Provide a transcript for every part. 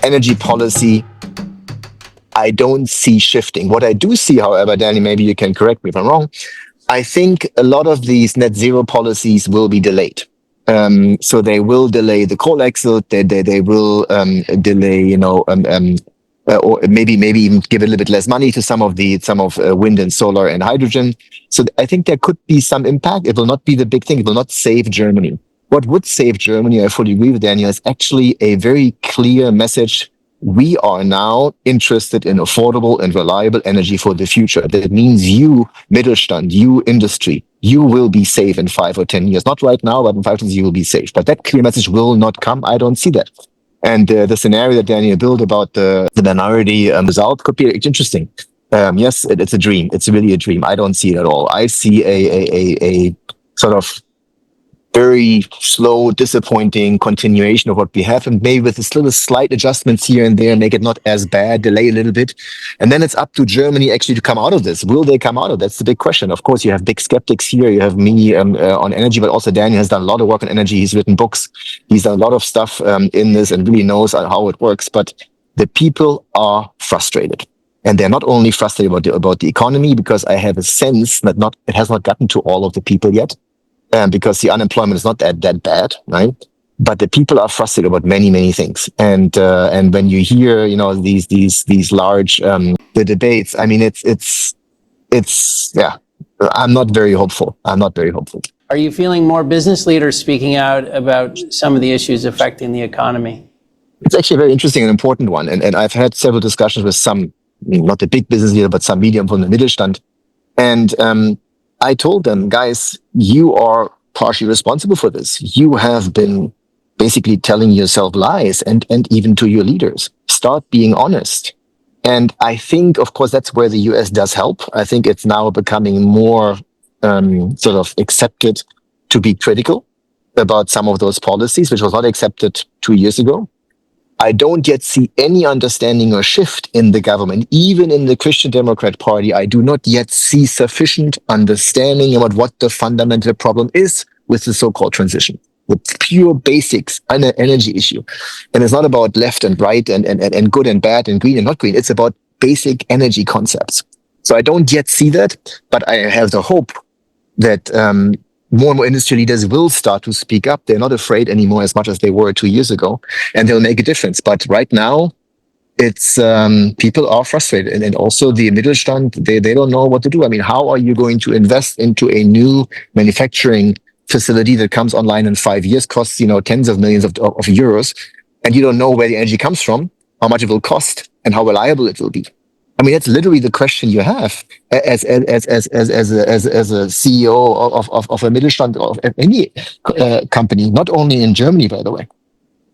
energy policy, I don't see shifting. What I do see, however, Danny, maybe you can correct me if I'm wrong, I think a lot of these net zero policies will be delayed. So they will delay the coal exit. They will delay, or maybe even give a little bit less money to some of wind and solar and hydrogen. So I think there could be some impact. It will not be the big thing. It will not save Germany. What would save Germany, I fully agree with Daniel, is actually a very clear message. We are now interested in affordable and reliable energy for the future. That means you, Mittelstand, you industry, you will be safe in 5 or 10 years. Not right now, but in 5 years you will be safe. But that clear message will not come. I don't see that. And the scenario that Daniel built about the minority result could be interesting. Yes, it's a dream. It's really a dream. I don't see it at all. I see a sort of very slow, disappointing continuation of what we have, and maybe with still a slight adjustments here and there, make it not as bad, delay a little bit. And then it's up to Germany actually to come out of this. Will they come out of it? That's the big question. Of course, you have big skeptics here. You have me on energy, but also Daniel has done a lot of work on energy. He's written books. He's done a lot of stuff in this and really knows how it works. But the people are frustrated. And they're not only frustrated about the economy, because I have a sense that it has not gotten to all of the people yet. Because the unemployment is not that bad, right? But the people are frustrated about many things, and when you hear these large the debates, I mean it's yeah, I'm not very hopeful. Are you feeling more business leaders speaking out about some of the issues affecting the economy? It's actually a very interesting and important one, and I've had several discussions with some, not the big business leader, but some medium from the Mittelstand, and I told them, guys, you are partially responsible for this. You have been basically telling yourself lies, and even to your leaders. Start being honest. And I think, of course, that's where the US does help. I think it's now becoming more sort of accepted to be critical about some of those policies, which was not accepted 2 years ago. I don't yet see any understanding or shift in the government, even in the Christian Democrat Party. I do not yet see sufficient understanding about what the fundamental problem is with the so-called transition, the pure basics, an energy issue. And it's not about left and right and good and bad and green and not green. It's about basic energy concepts. So I don't yet see that, but I have the hope that more and more industry leaders will start to speak up. They're not afraid anymore as much as they were 2 years ago, and they'll make a difference. But right now, it's people are frustrated, and also the Mittelstand, they don't know what to do. I mean, how are you going to invest into a new manufacturing facility that comes online in 5 years, costs tens of millions of euros, and you don't know where the energy comes from, how much it will cost, and how reliable it will be? I mean, that's literally the question you have as a CEO of a Mittelstand, of any company, not only in Germany, by the way.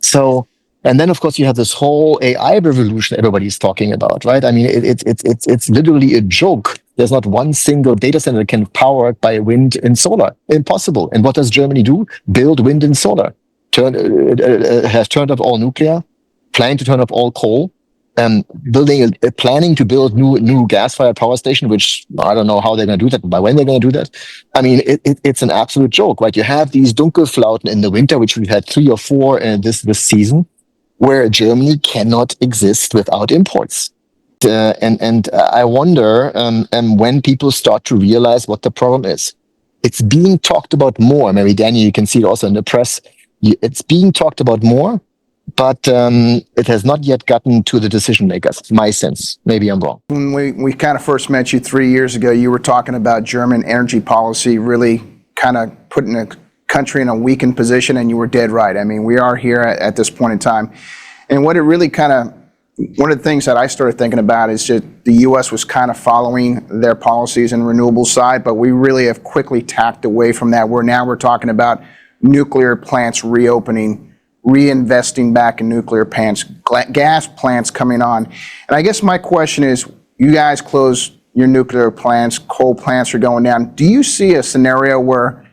So, and then of course you have this whole AI revolution everybody's talking about, right? I mean, it's literally a joke. There's not one single data center that can be powered by wind and solar. Impossible. And what does Germany do? Build wind and solar. Has turned off all nuclear, planning to turn off all coal. Planning to build new gas-fired power station, which I don't know how they're going to do that, by when they're going to do that. I mean, it's an absolute joke, right? You have these Dunkelflauten in the winter, which we've had 3 or 4 this season, where Germany cannot exist without imports. And I wonder when people start to realize what the problem is. It's being talked about more. Maybe, Daniel, you can see it also in the press. It's being talked about more, but it has not yet gotten to the decision makers. It's my sense. Maybe I'm wrong. When we kind of first met you 3 years ago, you were talking about German energy policy really kind of putting the country in a weakened position, and you were dead right. I mean, we are here at this point in time. And what it really one of the things that I started thinking about is just the U.S. was kind of following their policies in the renewable side, but we really have quickly tacked away from that. We're talking about nuclear plants reopening, reinvesting back in nuclear plants, gas plants coming on. And I guess my question is, you guys close your nuclear plants, coal plants are going down. Do you see a scenario where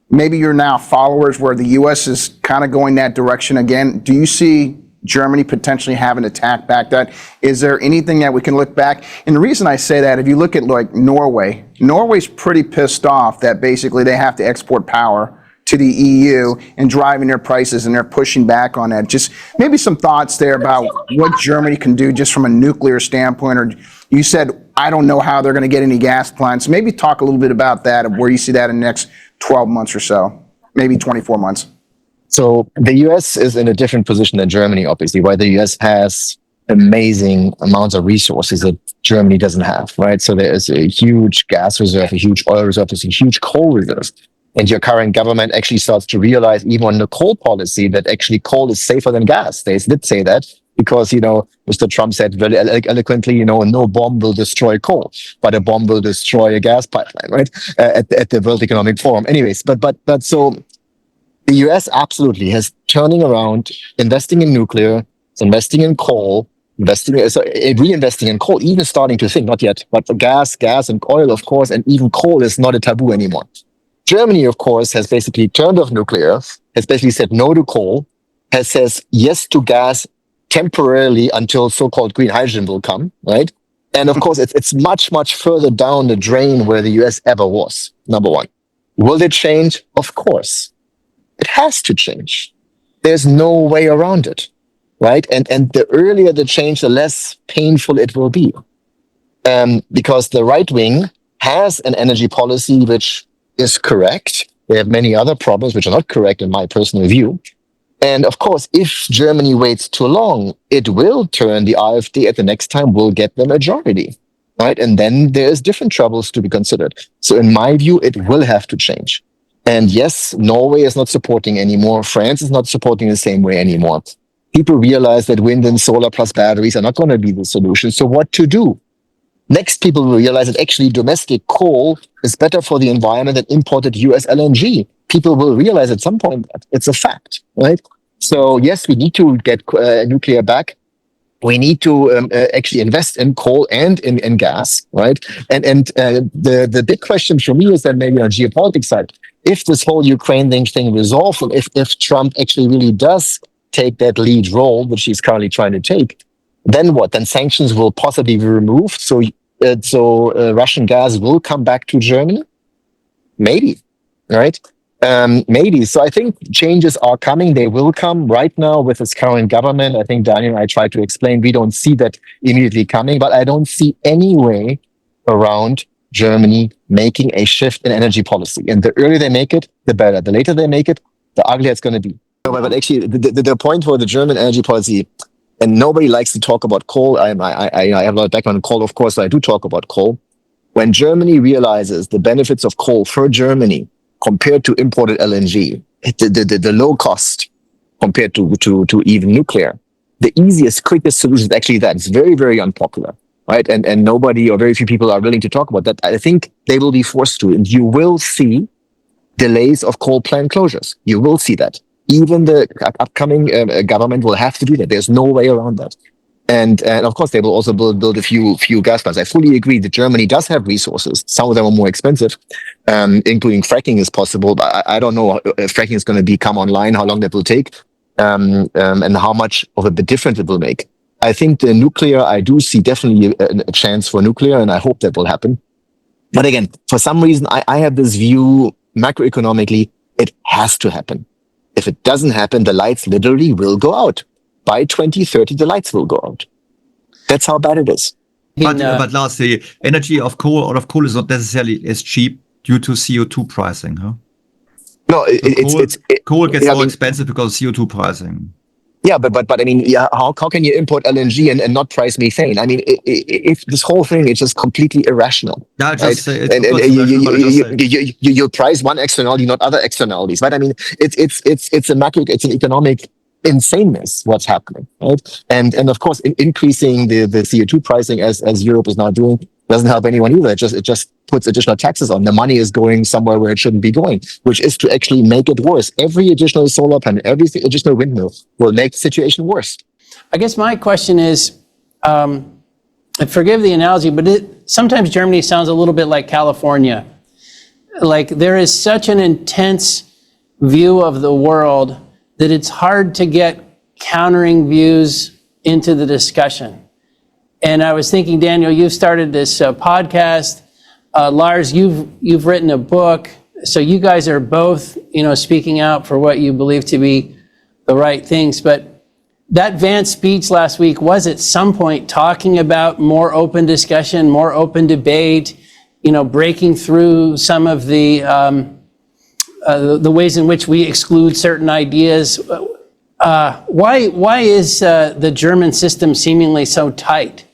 maybe you're now followers where the U.S. is kind of going that direction again? Do you see Germany potentially having to tack back that? Is there anything that we can look back? And the reason I say that, if you look at like Norway's pretty pissed off that basically they have to export power to the EU and driving their prices, and they're pushing back on that. Just maybe some thoughts there about what Germany can do just from a nuclear standpoint. Or you said, I don't know how they're going to get any gas plants. Maybe talk a little bit about that, of where you see that in the next 12 months or so, maybe 24 months. So the US is in a different position than Germany, obviously, where the US has amazing amounts of resources that Germany doesn't have, right? So there is a huge gas reserve, a huge oil reserve, there's a huge coal reserve. And your current government actually starts to realize, even on the coal policy, that actually coal is safer than gas. They did say that because, Mr. Trump said very eloquently, no bomb will destroy coal, but a bomb will destroy a gas pipeline, right? At the World Economic Forum. Anyways, but so the US absolutely has turning around, investing in nuclear, investing in coal, reinvesting in coal, even starting to think, not yet, but gas and oil, of course, and even coal is not a taboo anymore. Germany, of course, has basically turned off nuclear, has basically said no to coal, says yes to gas temporarily until so-called green hydrogen will come, right? And of course, it's much, much further down the drain where the US ever was, number one. Will it change? Of course. It has to change. There's no way around it, right? And the earlier the change, the less painful it will be. Because the right wing has an energy policy which is correct. They have many other problems which are not correct in my personal view. And of course, if Germany waits too long, it will turn the AfD at the next time, will get the majority, right? And then there's different troubles to be considered. So in my view, it will have to change. And yes, Norway is not supporting anymore. France is not supporting the same way anymore. People realize that wind and solar plus batteries are not going to be the solution. So what to do? Next, people will realize that actually domestic coal is better for the environment than imported US LNG. People will realize at some point that it's a fact, right? So yes, we need to get nuclear back. We need to actually invest in coal and in gas, right? And the big question for me is that maybe on geopolitics side, if this whole Ukraine thing resolves, and if Trump actually really does take that lead role, which he's currently trying to take, then what? Then sanctions will possibly be removed. So Russian gas will come back to Germany? Maybe, right? Maybe. So I think changes are coming. They will come right now with this current government. I think Daniel and I tried to explain, we don't see that immediately coming, but I don't see any way around Germany making a shift in energy policy. And the earlier they make it, the better. The later they make it, the uglier it's going to be. But actually, the point for the German energy policy, and nobody likes to talk about coal. I have a lot of background in coal, of course, so I do talk about coal. When Germany realizes the benefits of coal for Germany compared to imported LNG, the low cost compared to even nuclear, the easiest, quickest solution is actually that. It's very, very unpopular, right? And nobody or very few people are willing to talk about that. I think they will be forced to, and you will see delays of coal plant closures. You will see that. Even the upcoming government will have to do that. There's no way around that. And of course, they will also build a few gas plants. I fully agree that Germany does have resources. Some of them are more expensive, including fracking is possible. But I don't know if fracking is going to come online, how long that will take, and how much of a difference it will make. I think the nuclear, I do see definitely a chance for nuclear, and I hope that will happen. But again, for some reason, I have this view macroeconomically, it has to happen. If it doesn't happen, the lights literally will go out. By 2030, the lights will go out. That's how bad it is. But Lars, the energy of coal out of coal is not necessarily as cheap due to CO2 pricing, huh? No, coal gets more expensive because of CO2 pricing. Yeah, but I mean, yeah, how can you import LNG and not price methane? I mean, if this whole thing is just completely irrational. Yeah, just right? You price one externality, not other externalities, right? I mean, it's an economic insaneness what's happening, right? And of course, increasing the CO2 pricing as Europe is now doing doesn't help anyone either. It just puts additional taxes on. The money is going somewhere where it shouldn't be going, which is to actually make it worse. Every additional solar panel, every additional windmill will make the situation worse. I guess my question is, forgive the analogy, but sometimes Germany sounds a little bit like California. Like there is such an intense view of the world that it's hard to get countering views into the discussion. And I was thinking, Daniel, you've started this podcast. Lars, you've written a book. so you guys are both, speaking out for what you believe to be the right things, but that Vance speech last week was at some point talking about more open discussion, more open debate, breaking through some of the ways in which we exclude certain ideas. Why is the German system seemingly so tight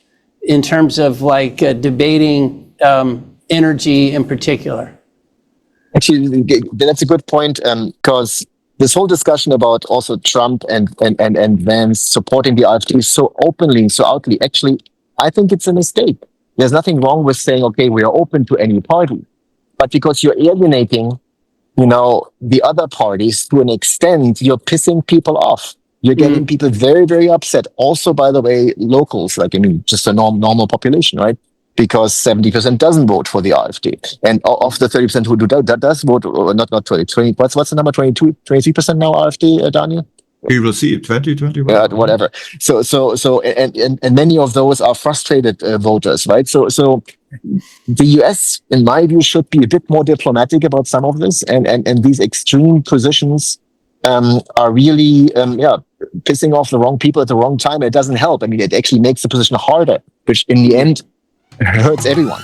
in terms of debating energy in particular? Actually, that's a good point, because this whole discussion about also Trump and Vance supporting the AfD so openly, so outly, actually, I think it's a mistake. There's nothing wrong with saying, okay, we are open to any party, but because you're alienating, the other parties to an extent, you're pissing people off. You're getting people very, very upset. Also, by the way, locals, just a normal population, right? Because 70% doesn't vote for the AfD. And of the 30% who does vote, or not 20, what's the number, 22, 23% now AfD, Daniel? We will see 2021. Yeah, whatever. So, and many of those are frustrated voters, right? So the US, in my view, should be a bit more diplomatic about some of this, and these extreme positions are really, pissing off the wrong people at the wrong time. It doesn't help. It actually makes the position harder, which in the end hurts everyone.